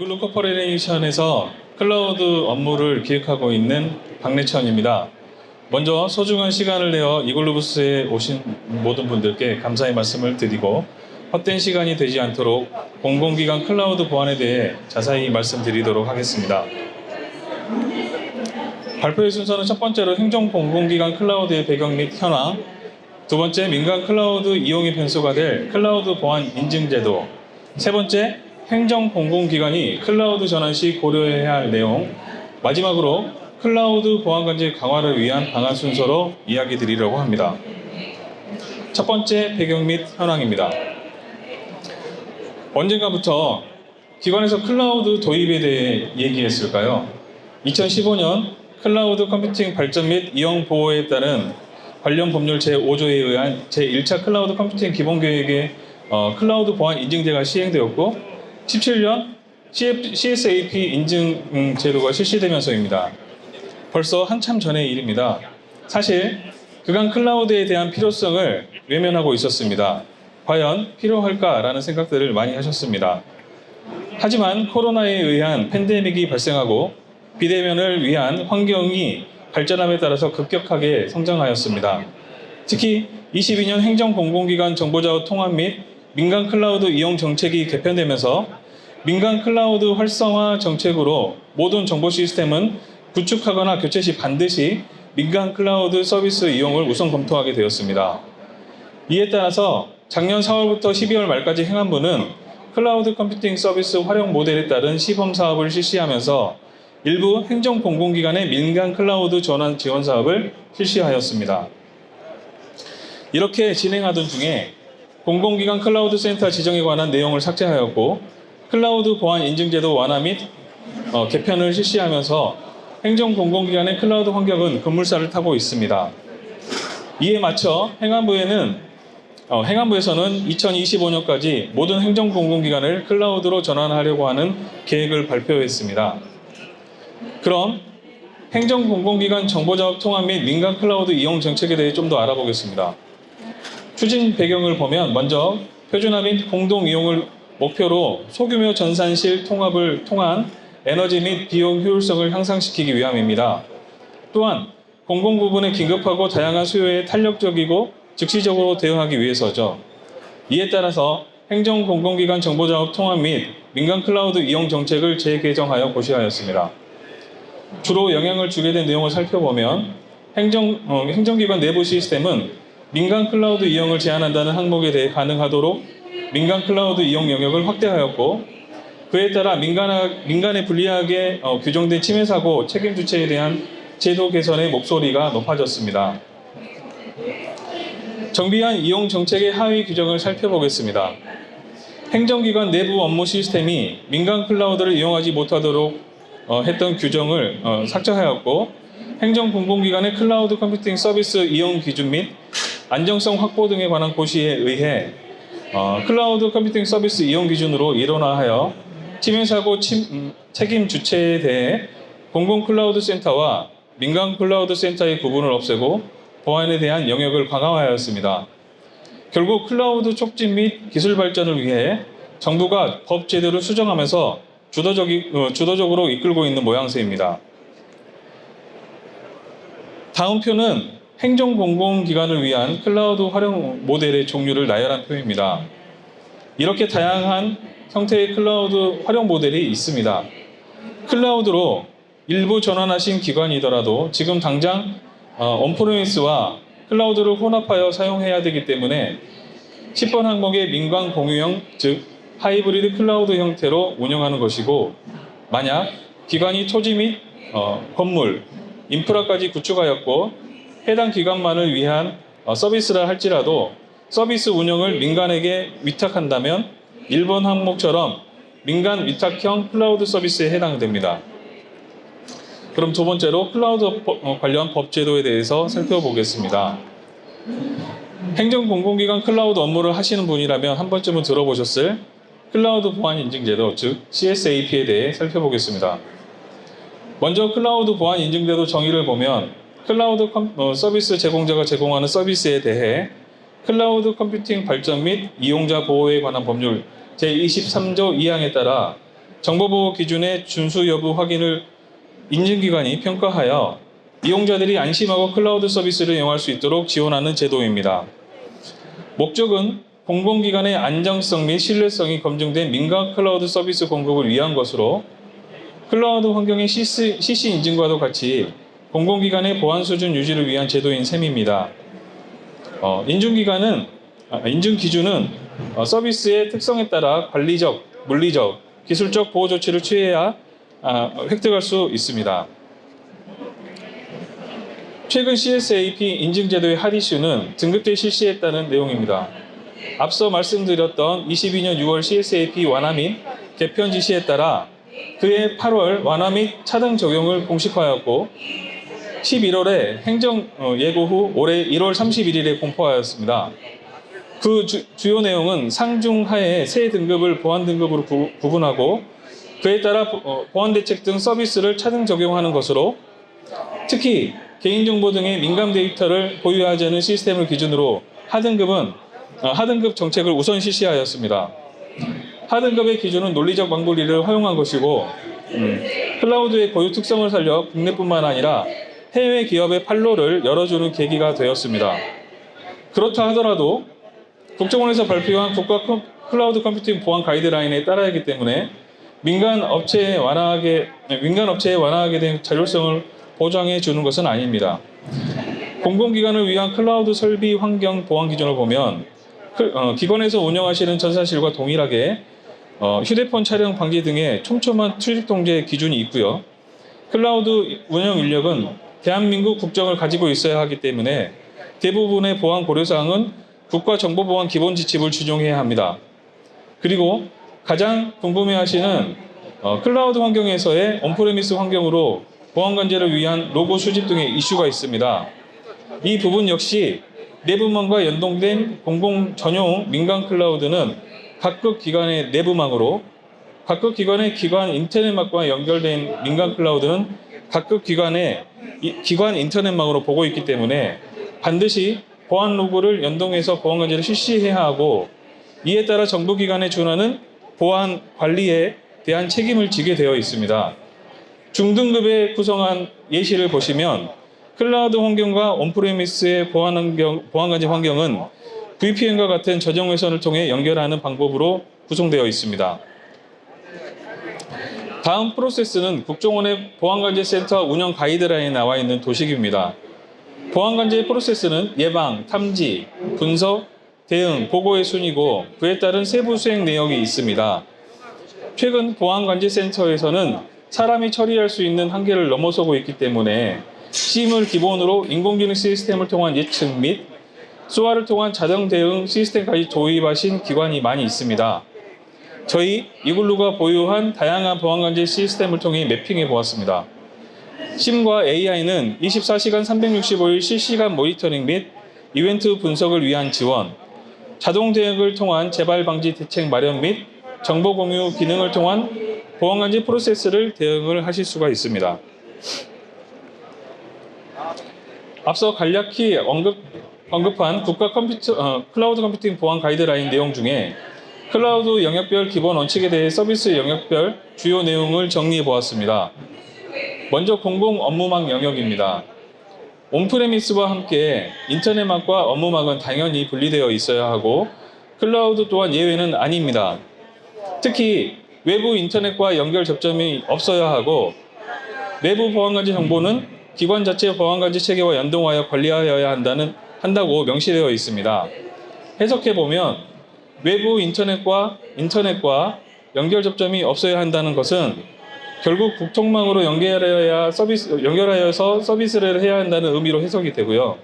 이글루 코퍼레이션에서 클라우드 업무를 기획하고 있는 박래천입니다. 먼저 소중한 시간을 내어 이글루 부스에 오신 모든 분들께 감사의 말씀을 드리고 헛된 시간이 되지 않도록 공공기관 클라우드 보안에 대해 자세히 말씀드리도록 하겠습니다. 발표의 순서는 첫 번째로 행정 공공기관 클라우드의 배경 및 현황, 두 번째 민간 클라우드 이용이 변수가 될 클라우드 보안 인증 제도, 세 번째 행정 공공기관이 클라우드 전환 시 고려해야 할 내용, 마지막으로 클라우드 보안 관제 강화를 위한 방안 순서로 이야기 드리려고 합니다. 첫 번째 배경 및 현황입니다. 언젠가부터 기관에서 클라우드 도입에 대해 얘기했을까요? 2015년 클라우드 컴퓨팅 발전 및 이용 보호에 따른 관련 법률 제5조에 의한 제1차 클라우드 컴퓨팅 기본계획의 클라우드 보안 인증제가 시행되었고 17년 CSAP 인증 제도가 실시되면서입니다. 벌써 한참 전의 일입니다. 사실 그간 클라우드에 대한 필요성을 외면하고 있었습니다. 과연 필요할까라는 생각들을 많이 하셨습니다. 하지만 코로나에 의한 팬데믹이 발생하고 비대면을 위한 환경이 발전함에 따라서 급격하게 성장하였습니다. 특히 22년 행정공공기관 정보자원 통합 및 민간 클라우드 이용 정책이 개편되면서 민간 클라우드 활성화 정책으로 모든 정보 시스템은 구축하거나 교체 시 반드시 민간 클라우드 서비스 이용을 우선 검토하게 되었습니다. 이에 따라서 작년 4월부터 12월 말까지 행안부는 클라우드 컴퓨팅 서비스 활용 모델에 따른 시범 사업을 실시하면서 일부 행정공공기관의 민간 클라우드 전환 지원 사업을 실시하였습니다. 이렇게 진행하던 중에 공공기관 클라우드 센터 지정에 관한 내용을 삭제하였고 클라우드 보안 인증제도 완화 및 개편을 실시하면서 행정공공기관의 클라우드 환경은 급물살을 타고 있습니다. 이에 맞춰 행안부에서는 2025년까지 모든 행정공공기관을 클라우드로 전환하려고 하는 계획을 발표했습니다. 그럼 행정공공기관 정보작업 통합 및 민간 클라우드 이용 정책에 대해 좀 더 알아보겠습니다. 추진 배경을 보면 먼저 표준화 및 공동 이용을 목표로 소규모 전산실 통합을 통한 에너지 및 비용 효율성을 향상시키기 위함입니다. 또한 공공 부분의 긴급하고 다양한 수요에 탄력적이고 즉시적으로 대응하기 위해서죠. 이에 따라서 행정공공기관 정보작업 통합 및 민간 클라우드 이용 정책을 재개정하여 고시하였습니다. 주로 영향을 주게 된 내용을 살펴보면 행정기관 내부 시스템은 민간 클라우드 이용을 제한한다는 항목에 대해 가능하도록 민간 클라우드 이용 영역을 확대하였고 그에 따라 민간에 불리하게 규정된 침해 사고 책임 주체에 대한 제도 개선의 목소리가 높아졌습니다. 정비한 이용 정책의 하위 규정을 살펴보겠습니다. 행정기관 내부 업무 시스템이 민간 클라우드를 이용하지 못하도록 했던 규정을 삭제하였고 행정공공기관의 클라우드 컴퓨팅 서비스 이용 기준 및 안정성 확보 등에 관한 고시에 의해 클라우드 컴퓨팅 서비스 이용 기준으로 일원화하여 침해 사고 책임 주체에 대해 공공 클라우드 센터와 민간 클라우드 센터의 구분을 없애고 보안에 대한 영역을 강화하였습니다. 결국 클라우드 촉진 및 기술 발전을 위해 정부가 법 제도를 수정하면서 주도적으로 이끌고 있는 모양새입니다. 다음 표는 행정공공기관을 위한 클라우드 활용 모델의 종류를 나열한 표입니다. 이렇게 다양한 형태의 클라우드 활용 모델이 있습니다. 클라우드로 일부 전환하신 기관이더라도 지금 당장 온프레미스와 클라우드를 혼합하여 사용해야 되기 때문에 10번 항목의 민관 공유형, 즉 하이브리드 클라우드 형태로 운영하는 것이고 만약 기관이 토지 및 건물, 인프라까지 구축하였고 해당 기관만을 위한 서비스라 할지라도 서비스 운영을 민간에게 위탁한다면 1번 항목처럼 민간 위탁형 클라우드 서비스에 해당됩니다. 그럼 두 번째로 클라우드 관련 법 제도에 대해서 살펴보겠습니다. 행정공공기관 클라우드 업무를 하시는 분이라면 한 번쯤은 들어보셨을 클라우드 보안 인증 제도, 즉 CSAP에 대해 살펴보겠습니다. 먼저 클라우드 보안 인증 제도 정의를 보면 클라우드 서비스 제공자가 제공하는 서비스에 대해 클라우드 컴퓨팅 발전 및 이용자 보호에 관한 법률 제23조 2항에 따라 정보보호 기준의 준수 여부 확인을 인증기관이 평가하여 이용자들이 안심하고 클라우드 서비스를 이용할 수 있도록 지원하는 제도입니다. 목적은 공공기관의 안정성 및 신뢰성이 검증된 민간 클라우드 서비스 공급을 위한 것으로 클라우드 환경의 CC 인증과도 같이 공공기관의 보안 수준 유지를 위한 제도인 셈입니다. 인증 기준은 서비스의 특성에 따라 관리적, 물리적, 기술적 보호 조치를 취해야 획득할 수 있습니다. 최근 CSAP 인증제도의 핫 이슈는 등급제 실시했다는 내용입니다. 앞서 말씀드렸던 22년 6월 CSAP 완화 및 개편 지시에 따라 그해 8월 완화 및 차등 적용을 공식화하였고 11월에 행정 예고 후 올해 1월 31일에 공포하였습니다. 그 주요 내용은 상중하에 세 등급을 보안 등급으로 구분하고 그에 따라 보안 대책 등 서비스를 차등 적용하는 것으로 특히 개인정보 등의 민감 데이터를 보유하지 않은 시스템을 기준으로 하등급 정책을 우선 실시하였습니다. 하등급의 기준은 논리적 망불리를 허용한 것이고 클라우드의 고유 특성을 살려 국내뿐만 아니라 해외 기업의 판로를 열어주는 계기가 되었습니다. 그렇다 하더라도 국정원에서 발표한 국가 클라우드 컴퓨팅 보안 가이드라인에 따라야 하기 때문에 민간 업체에 완화하게 된 자율성을 보장해 주는 것은 아닙니다. 공공기관을 위한 클라우드 설비 환경 보안 기준을 보면 기관에서 운영하시는 전사실과 동일하게 휴대폰 촬영 방지 등의 촘촘한 출입 통제 기준이 있고요. 클라우드 운영 인력은 대한민국 국적을 가지고 있어야 하기 때문에 대부분의 보안 고려사항은 국가정보보안 기본지침을 준용해야 합니다. 그리고 가장 궁금해하시는 클라우드 환경에서의 온프레미스 환경으로 보안관제를 위한 로고 수집 등의 이슈가 있습니다. 이 부분 역시 내부망과 연동된 공공 전용 민간 클라우드는 각급 기관의 내부망으로 각급 기관의 기관 인터넷망과 연결된 민간 클라우드는 각급 기관의 기관 인터넷망으로 보고 있기 때문에 반드시 보안 로그를 연동해서 보안관제를 실시해야 하고 이에 따라 정부기관에 준하는 보안 관리에 대한 책임을 지게 되어 있습니다. 중등급에 구성한 예시를 보시면 클라우드 환경과 온프레미스의 보안관제 환경은 VPN과 같은 저장회선을 통해 연결하는 방법으로 구성되어 있습니다. 다음 프로세스는 국정원의 보안관제센터 운영 가이드라인에 나와 있는 도식입니다. 보안관제 프로세스는 예방, 탐지, 분석, 대응, 보고의 순위고 그에 따른 세부 수행 내역이 있습니다. 최근 보안관제센터에서는 사람이 처리할 수 있는 한계를 넘어서고 있기 때문에 CIEM을 기본으로 인공지능 시스템을 통한 예측 및 SOA를 통한 자동 대응 시스템까지 도입하신 기관이 많이 있습니다. 저희 이글루가 보유한 다양한 보안관제 시스템을 통해 매핑해 보았습니다. CIEM과 AI는 24시간 365일 실시간 모니터링 및 이벤트 분석을 위한 지원, 자동 대응을 통한 재발 방지 대책 마련 및 정보 공유 기능을 통한 보안관제 프로세스를 대응을 하실 수가 있습니다. 앞서 간략히 언급한 국가 클라우드 컴퓨팅 보안 가이드라인 내용 중에 클라우드 영역별 기본 원칙에 대해 서비스 영역별 주요 내용을 정리해 보았습니다. 먼저 공공 업무망 영역입니다. 온프레미스와 함께 인터넷망과 업무망은 당연히 분리되어 있어야 하고 클라우드 또한 예외는 아닙니다. 특히 외부 인터넷과 연결 접점이 없어야 하고 내부 보안관제 정보는 기관 자체 보안관제 체계와 연동하여 관리하여야 한다고 명시되어 있습니다. 해석해보면 외부 인터넷과 연결 접점이 없어야 한다는 것은 결국 국통망으로 연결하여서 서비스를 해야 한다는 의미로 해석이 되고요.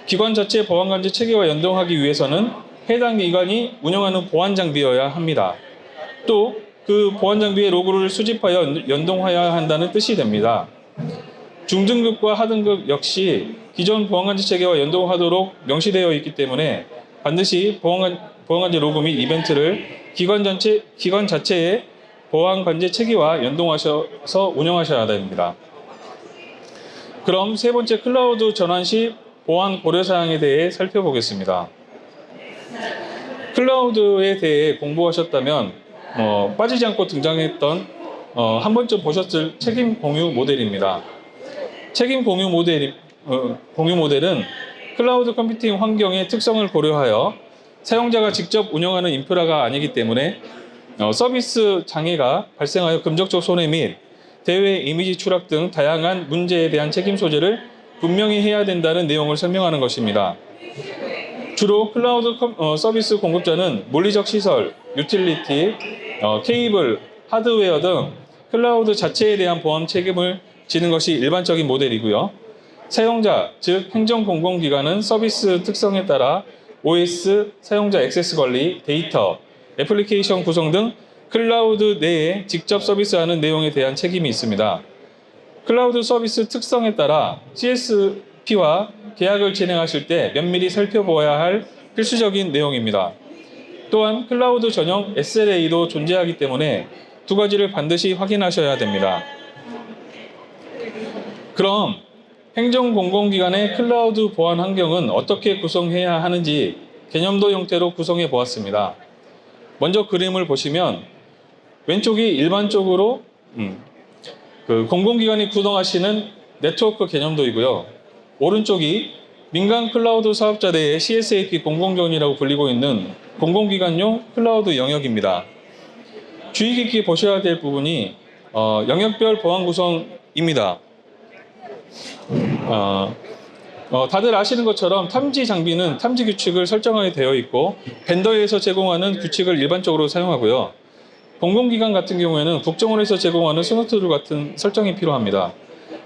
기관 자체 보안관제 체계와 연동하기 위해서는 해당 기관이 운영하는 보안 장비여야 합니다. 또 그 보안 장비의 로그를 수집하여 연동하여야 한다는 뜻이 됩니다. 중등급과 하등급 역시 기존 보안관제 체계와 연동하도록 명시되어 있기 때문에 반드시 보안관제 로그 및 이벤트를 기관 자체의 보안관제 체계와 연동하셔서 운영하셔야 됩니다. 그럼 세 번째 클라우드 전환 시 보안 고려사항에 대해 살펴보겠습니다. 클라우드에 대해 공부하셨다면 빠지지 않고 등장했던 한 번쯤 보셨을 책임 공유 모델입니다. 책임 공유 모델은 클라우드 컴퓨팅 환경의 특성을 고려하여 사용자가 직접 운영하는 인프라가 아니기 때문에 서비스 장애가 발생하여 금전적 손해 및 대외 이미지 추락 등 다양한 문제에 대한 책임 소재를 분명히 해야 된다는 내용을 설명하는 것입니다. 주로 클라우드 서비스 공급자는 물리적 시설, 유틸리티, 케이블, 하드웨어 등 클라우드 자체에 대한 보안 책임을 지는 것이 일반적인 모델이고요. 사용자, 즉 행정공공기관은 서비스 특성에 따라 OS, 사용자 액세스 관리, 데이터, 애플리케이션 구성 등 클라우드 내에 직접 서비스하는 내용에 대한 책임이 있습니다. 클라우드 서비스 특성에 따라 CSP와 계약을 진행하실 때 면밀히 살펴보아야 할 필수적인 내용입니다. 또한 클라우드 전용 SLA도 존재하기 때문에 두 가지를 반드시 확인하셔야 됩니다. 그럼 행정공공기관의 클라우드 보안 환경은 어떻게 구성해야 하는지 개념도 형태로 구성해 보았습니다. 먼저 그림을 보시면 왼쪽이 일반적으로 공공기관이 구성하시는 네트워크 개념도이고요. 오른쪽이 민간 클라우드 사업자 내의 CSAP 공공존이라고 불리고 있는 공공기관용 클라우드 영역입니다. 주의 깊게 보셔야 될 부분이 영역별 보안 구성입니다. 다들 아시는 것처럼 탐지 장비는 탐지 규칙을 설정하게 되어 있고 벤더에서 제공하는 규칙을 일반적으로 사용하고요. 공공기관 같은 경우에는 국정원에서 제공하는 스노트 룰 같은 설정이 필요합니다.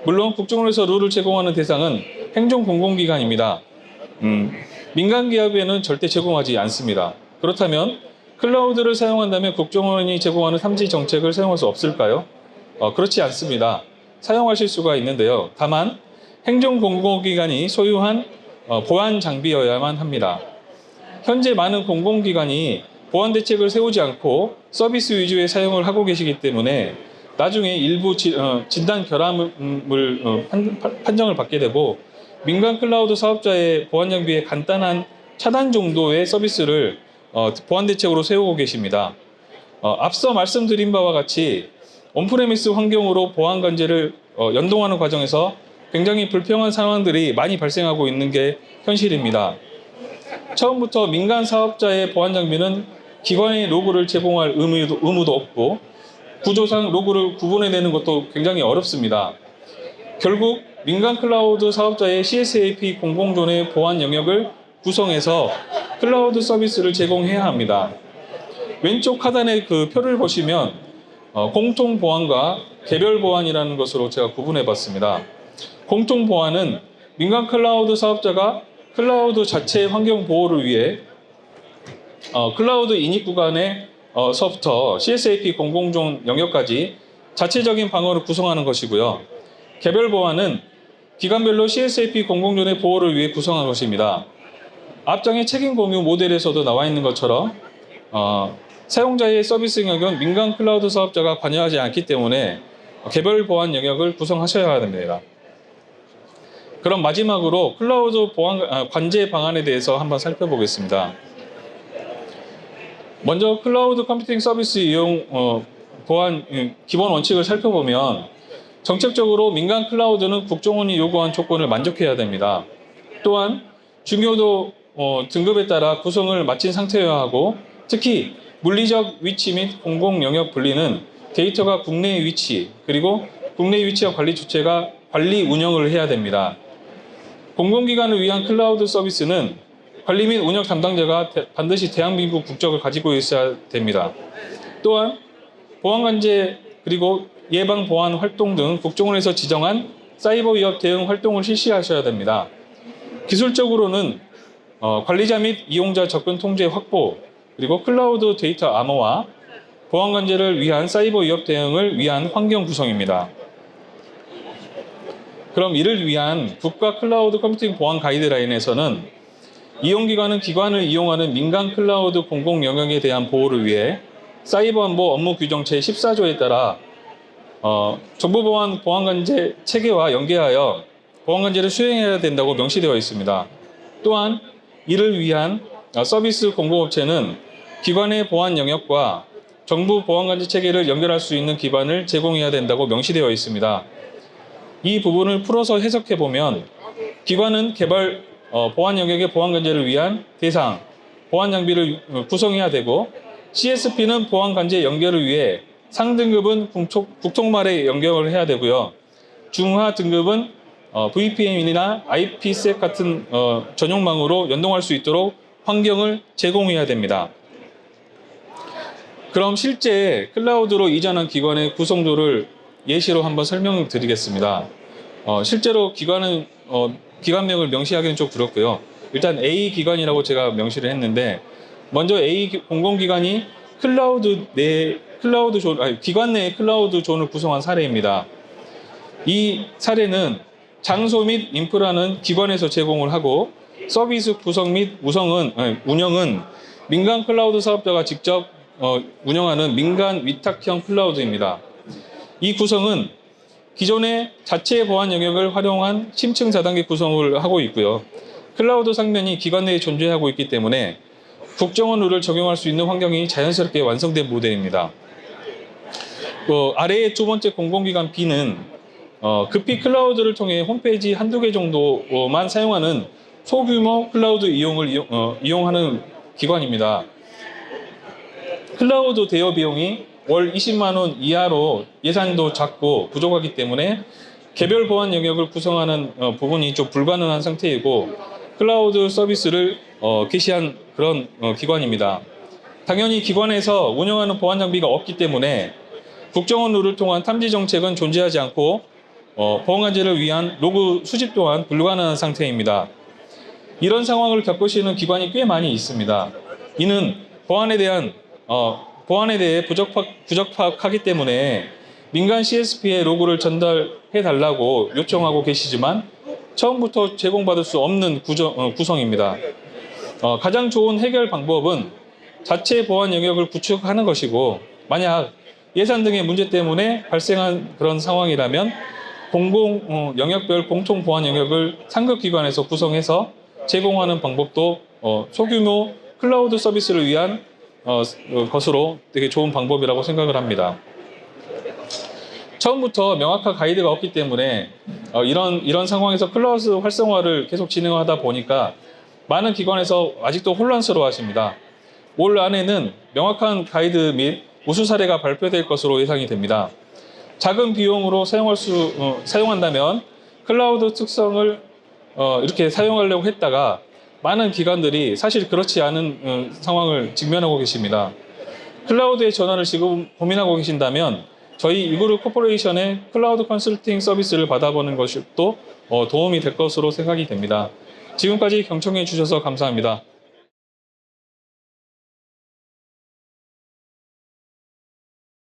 물론 국정원에서 룰을 제공하는 대상은 행정공공기관입니다. 민간 기업에는 절대 제공하지 않습니다. 그렇다면 클라우드를 사용한다면 국정원이 제공하는 탐지 정책을 사용할 수 없을까요? 그렇지 않습니다. 사용하실 수가 있는데요. 다만 행정공공기관이 소유한 보안 장비여야만 합니다. 현재 많은 공공기관이 보안 대책을 세우지 않고 서비스 위주의 사용을 하고 계시기 때문에 나중에 일부 진단 결함을 판정을 받게 되고 민간 클라우드 사업자의 보안 장비의 간단한 차단 정도의 서비스를 보안 대책으로 세우고 계십니다. 앞서 말씀드린 바와 같이 온프레미스 환경으로 보안 관제를 연동하는 과정에서 굉장히 불평한 상황들이 많이 발생하고 있는 게 현실입니다. 처음부터 민간 사업자의 보안 장비는 기관의 로그를 제공할 의무도 없고 구조상 로그를 구분해내는 것도 굉장히 어렵습니다. 결국 민간 클라우드 사업자의 CSAP 공공존의 보안 영역을 구성해서 클라우드 서비스를 제공해야 합니다. 왼쪽 하단의 그 표를 보시면 공통 보안과 개별 보안이라는 것으로 제가 구분해 봤습니다. 공통 보안은 민간 클라우드 사업자가 클라우드 자체의 환경 보호를 위해 클라우드 인입 구간의 서부터 CSAP 공공존 영역까지 자체적인 방어를 구성하는 것이고요. 개별 보안은 기관별로 CSAP 공공존의 보호를 위해 구성한 것입니다. 앞장의 책임 공유 모델에서도 나와 있는 것처럼 사용자의 서비스 영역은 민간 클라우드 사업자가 관여하지 않기 때문에 개별 보안 영역을 구성하셔야 됩니다. 그럼 마지막으로 클라우드 보안 관제 방안에 대해서 한번 살펴보겠습니다. 먼저 클라우드 컴퓨팅 서비스 이용 보안 기본 원칙을 살펴보면 정책적으로 민간 클라우드는 국정원이 요구한 조건을 만족해야 됩니다. 또한 중요도 등급에 따라 구성을 마친 상태여야 하고 특히 물리적 위치 및 공공 영역 분리는 데이터가 국내에 위치 그리고 국내 위치와 관리 주체가 관리 운영을 해야 됩니다. 공공기관을 위한 클라우드 서비스는 관리 및 운영 담당자가 반드시 대한민국 국적을 가지고 있어야 됩니다. 또한 보안관제 그리고 예방 보안 활동 등 국정원에서 지정한 사이버 위협 대응 활동을 실시하셔야 됩니다. 기술적으로는 관리자 및 이용자 접근 통제 확보 그리고 클라우드 데이터 암호화 보안관제를 위한 사이버 위협 대응을 위한 환경 구성입니다. 그럼 이를 위한 국가 클라우드 컴퓨팅 보안 가이드라인에서는 이용기관은 기관을 이용하는 민간 클라우드 공공 영역에 대한 보호를 위해 사이버 안보 업무 규정 제14조에 따라 정보보안 보안관제 체계와 연계하여 보안관제를 수행해야 된다고 명시되어 있습니다. 또한 이를 위한 서비스 공급업체는 기관의 보안 영역과 정부 보안관제 체계를 연결할 수 있는 기반을 제공해야 된다고 명시되어 있습니다. 이 부분을 풀어서 해석해보면 기관은 개발 보안 영역의 보안관제를 위한 대상, 보안 장비를 구성해야 되고 CSP는 보안관제 연결을 위해 상등급은 국통말에 연결을 해야 되고요. 중하 등급은 VPN이나 IPsec 같은 전용망으로 연동할 수 있도록 환경을 제공해야 됩니다. 그럼 실제 클라우드로 이전한 기관의 구성도를 예시로 한번 설명드리겠습니다. 실제로 기관명을 명시하기는 좀 그렇고요. 일단 A 기관이라고 제가 명시를 했는데 먼저 A 공공기관이 기관 내 클라우드 존을 구성한 사례입니다. 이 사례는 장소 및 인프라는 기관에서 제공을 하고 서비스 구성 및 운영은 민간 클라우드 사업자가 직접 운영하는 민간 위탁형 클라우드입니다. 이 구성은 기존의 자체 보안 영역을 활용한 심층 4단계 구성을 하고 있고요. 클라우드 상면이 기관 내에 존재하고 있기 때문에 국정원 룰을 적용할 수 있는 환경이 자연스럽게 완성된 모델입니다. 아래의 두 번째 공공기관 B는 급히 클라우드를 통해 홈페이지 한두 개 정도만 사용하는 소규모 클라우드 이용하는 기관입니다. 클라우드 대여 비용이 월 20만 원 이하로 예산도 작고 부족하기 때문에 개별 보안 영역을 구성하는 부분이 좀 불가능한 상태이고 클라우드 서비스를 개시한 그런 기관입니다. 당연히 기관에서 운영하는 보안 장비가 없기 때문에 국정원 룰을 통한 탐지 정책은 존재하지 않고 보안관제를 위한 로그 수집 또한 불가능한 상태입니다. 이런 상황을 겪으시는 기관이 꽤 많이 있습니다. 이는 보안에 대해 부적합하기 때문에 민간 CSP에 로그를 전달해 달라고 요청하고 계시지만 처음부터 제공받을 수 없는 구성입니다. 가장 좋은 해결 방법은 자체 보안 영역을 구축하는 것이고 만약 예산 등의 문제 때문에 발생한 그런 상황이라면 공공 영역별 공통 보안 영역을 상급 기관에서 구성해서 제공하는 방법도 소규모 클라우드 서비스를 위한 것으로 되게 좋은 방법이라고 생각을 합니다. 처음부터 명확한 가이드가 없기 때문에 이런 상황에서 클라우드 활성화를 계속 진행하다 보니까 많은 기관에서 아직도 혼란스러워하십니다. 올 안에는 명확한 가이드 및 우수 사례가 발표될 것으로 예상이 됩니다. 작은 비용으로 사용한다면 클라우드 특성을 이렇게 사용하려고 했다가 많은 기관들이 사실 그렇지 않은 상황을 직면하고 계십니다. 클라우드의 전환을 지금 고민하고 계신다면 저희 이그룹 코퍼레이션의 클라우드 컨설팅 서비스를 받아보는 것이 또 도움이 될 것으로 생각이 됩니다. 지금까지 경청해 주셔서 감사합니다.